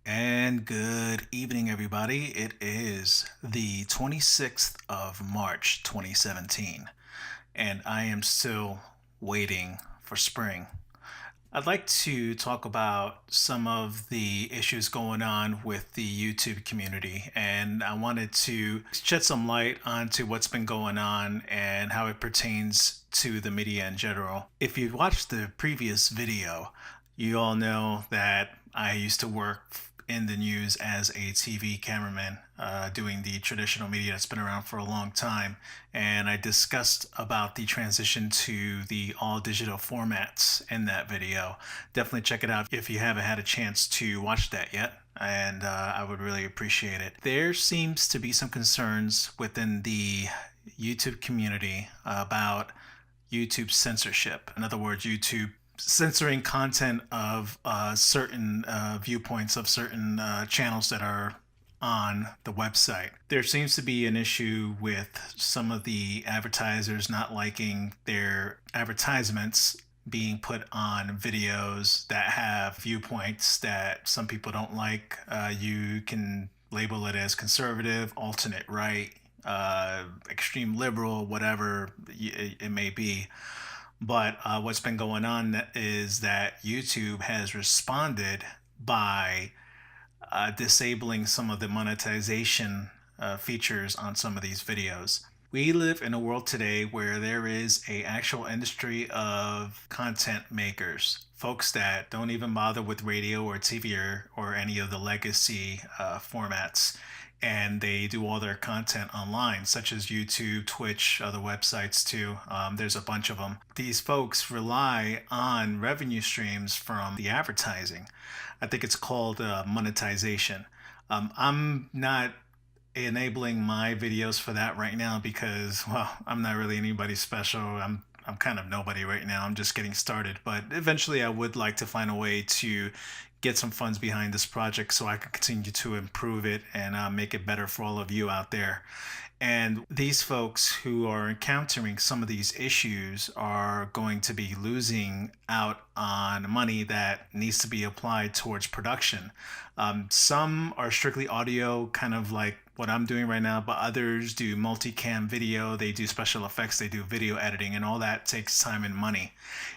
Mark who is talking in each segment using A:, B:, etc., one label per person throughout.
A: And good evening, everybody. It is the 26th of March, 2017, and I am still waiting for spring. I'd like to talk about some of the issues going on with the YouTube community, and I wanted to shed some light onto what's been going on and how it pertains to the media in general. If you watched the previous video, you all know that I used to work in the news as a TV cameraman, doing the traditional media that's been around for a long time. And I discussed about the transition to the all digital formats in that video. Definitely check it out if you haven't had a chance to watch that yet. And I would really appreciate it. There seems to be some concerns within the YouTube community about YouTube censorship. In other words, YouTube censoring content of certain viewpoints of certain channels that are on the website. There seems to be an issue with some of the advertisers not liking their advertisements being put on videos that have viewpoints that some people don't like. You can label it as conservative, alternate right, extreme liberal, whatever it may be. But what's been going on is that YouTube has responded by disabling some of the monetization features on some of these videos. We live in a world today where there is a actual industry of content makers, folks that don't even bother with radio or TV or any of the legacy formats, and they do all their content online, such as YouTube, Twitch, other websites too. There's a bunch of them. These folks rely on revenue streams from the advertising. I think it's called monetization. I'm not enabling my videos for that right now because, well, I'm not really anybody special. I'm kind of nobody right now. I'm just getting started, but eventually I would like to find a way to get some funds behind this project so I can continue to improve it and make it better for all of you out there. And these folks who are encountering some of these issues are going to be losing out on money that needs to be applied towards production. Some are strictly audio, kind of like what I'm doing right now, but others do multicam video, they do special effects, they do video editing, and all that takes time and money.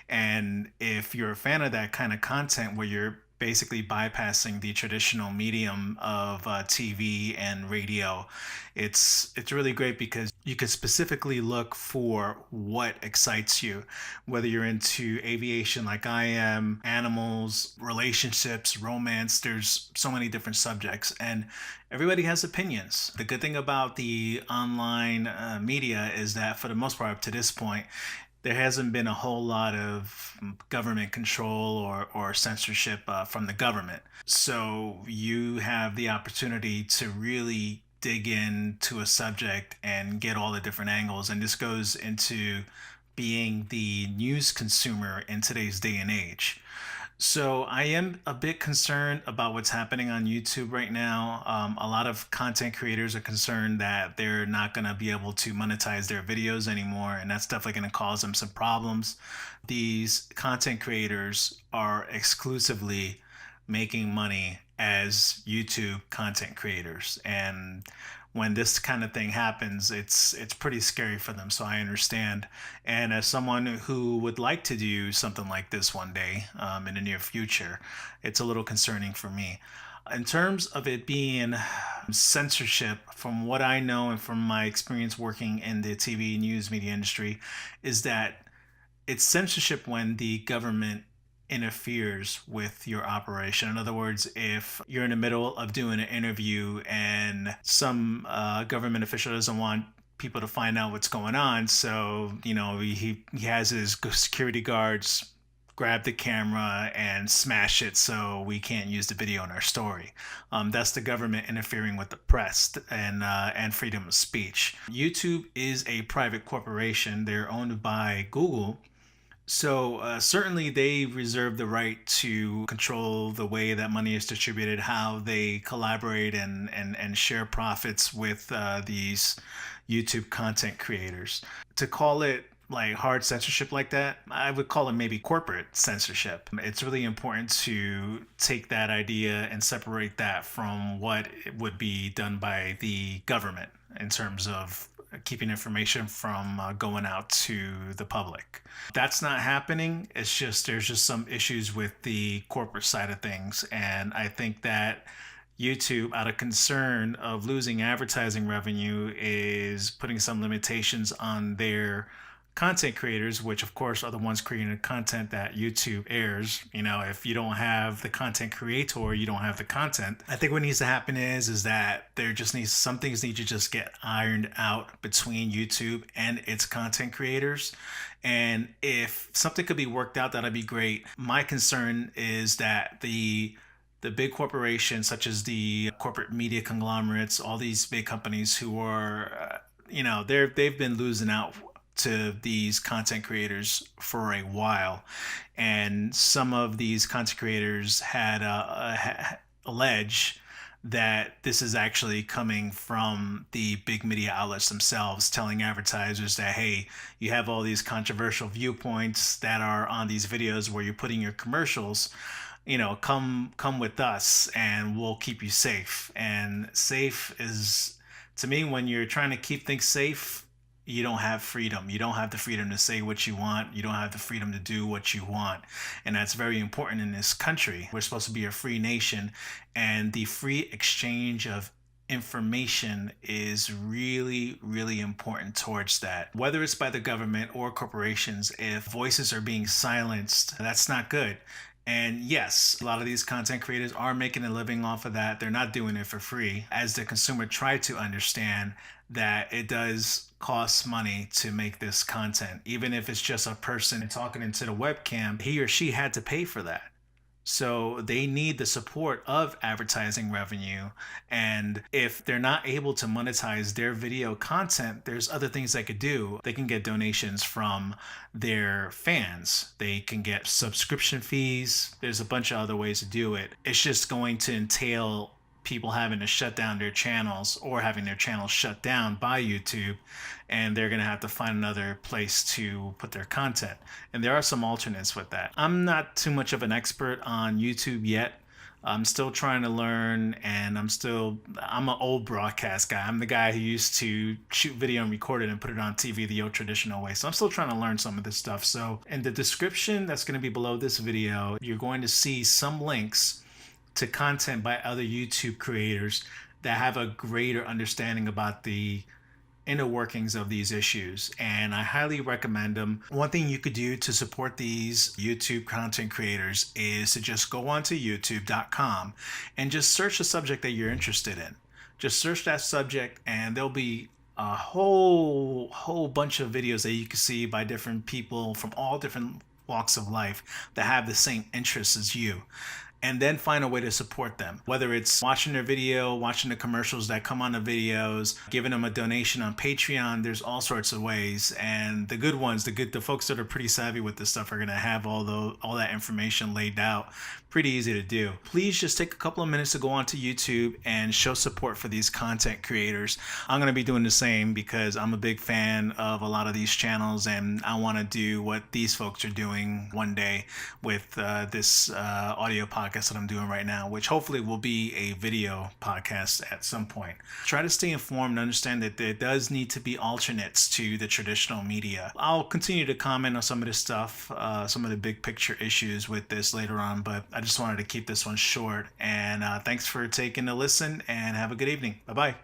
A: And if you're a fan of that kind of content where you're basically bypassing the traditional medium of TV and radio, it's really great because you can specifically look for what excites you, whether you're into aviation like I am, animals, relationships, romance. There's so many different subjects, and everybody has opinions. The good thing about the online media is that for the most part up to this point, there hasn't been a whole lot of government control or censorship from the government. So you have the opportunity to really dig into a subject and get all the different angles. And this goes into being the news consumer in today's day and age. So I am a bit concerned about what's happening on YouTube right now. A lot of content creators are concerned that they're not going to be able to monetize their videos anymore, and that's definitely going to cause them some problems. These content creators are exclusively making money as YouTube content creators, and when this kind of thing happens, it's pretty scary for them. So I understand. And as someone who would like to do something like this one day in the near future, it's a little concerning for me. In terms of it being censorship, from what I know and from my experience working in the TV news media industry, is that it's censorship when the government interferes with your operation. In other words, if you're in the middle of doing an interview and some government official doesn't want people to find out what's going on, so he has his security guards grab the camera and smash it so we can't use the video in our story. That's the government interfering with the press and freedom of speech. YouTube is a private corporation. They're owned by Google. So certainly they reserve the right to control the way that money is distributed, how they collaborate and share profits with these YouTube content creators. To call it like hard censorship like that. I would call it maybe corporate censorship. It's really important to take that idea and separate that from what would be done by the government in terms of keeping information from going out to the public. That's not happening. It's just there's just some issues with the corporate side of things, and I think that YouTube, out of concern of losing advertising revenue, is putting some limitations on their content creators, which of course are the ones creating the content that YouTube airs. You know, if you don't have the content creator, you don't have the content. I think what needs to happen is that there just needs, some things need to just get ironed out between YouTube and its content creators. And if something could be worked out, that'd be great. My concern is that the big corporations, such as the corporate media conglomerates, all these big companies who are, they've been losing out to these content creators for a while, and some of these content creators had allege that this is actually coming from the big media outlets themselves, telling advertisers that, hey, you have all these controversial viewpoints that are on these videos where you're putting your commercials, come with us and we'll keep you safe. And safe is, to me, when you're trying to keep things safe, you don't have freedom. You don't have the freedom to say what you want. You don't have the freedom to do what you want. And that's very important in this country. We're supposed to be a free nation, and the free exchange of information is really, really important towards that. Whether it's by the government or corporations, if voices are being silenced, that's not good. And yes, a lot of these content creators are making a living off of that. They're not doing it for free. As the consumer tried to understand that it does cost money to make this content. Even if it's just a person talking into the webcam, he or she had to pay for that. So they need the support of advertising revenue. And if they're not able to monetize their video content, there's other things they could do. They can get donations from their fans. They can get subscription fees. There's a bunch of other ways to do it. It's just going to entail people having to shut down their channels or having their channels shut down by YouTube, and they're going to have to find another place to put their content. And there are some alternates with that. I'm not too much of an expert on YouTube yet. I'm still trying to learn, and I'm an old broadcast guy. I'm the guy who used to shoot video and record it and put it on TV the old traditional way. So I'm still trying to learn some of this stuff. So in the description that's going to be below this video, you're going to see some links to content by other YouTube creators that have a greater understanding about the inner workings of these issues, and I highly recommend them. One thing you could do to support these YouTube content creators is to just go onto youtube.com and just search the subject that you're interested in. Just search that subject, and there'll be a whole bunch of videos that you can see by different people from all different walks of life that have the same interests as you. And then find a way to support them, whether it's watching their video, watching the commercials that come on the videos, giving them a donation on Patreon. There's all sorts of ways, and the good ones, the folks that are pretty savvy with this stuff are going to have all that information laid out. Pretty easy to do. Please just take a couple of minutes to go onto YouTube and show support for these content creators. I'm going to be doing the same because I'm a big fan of a lot of these channels, and I want to do what these folks are doing one day with this audio podcast that I'm doing right now, which hopefully will be a video podcast at some point. Try to stay informed and understand that there does need to be alternates to the traditional media. I'll continue to comment on some of this stuff, some of the big picture issues with this later on, but I just wanted to keep this one short. And thanks for taking a listen, and have a good evening. Bye-bye.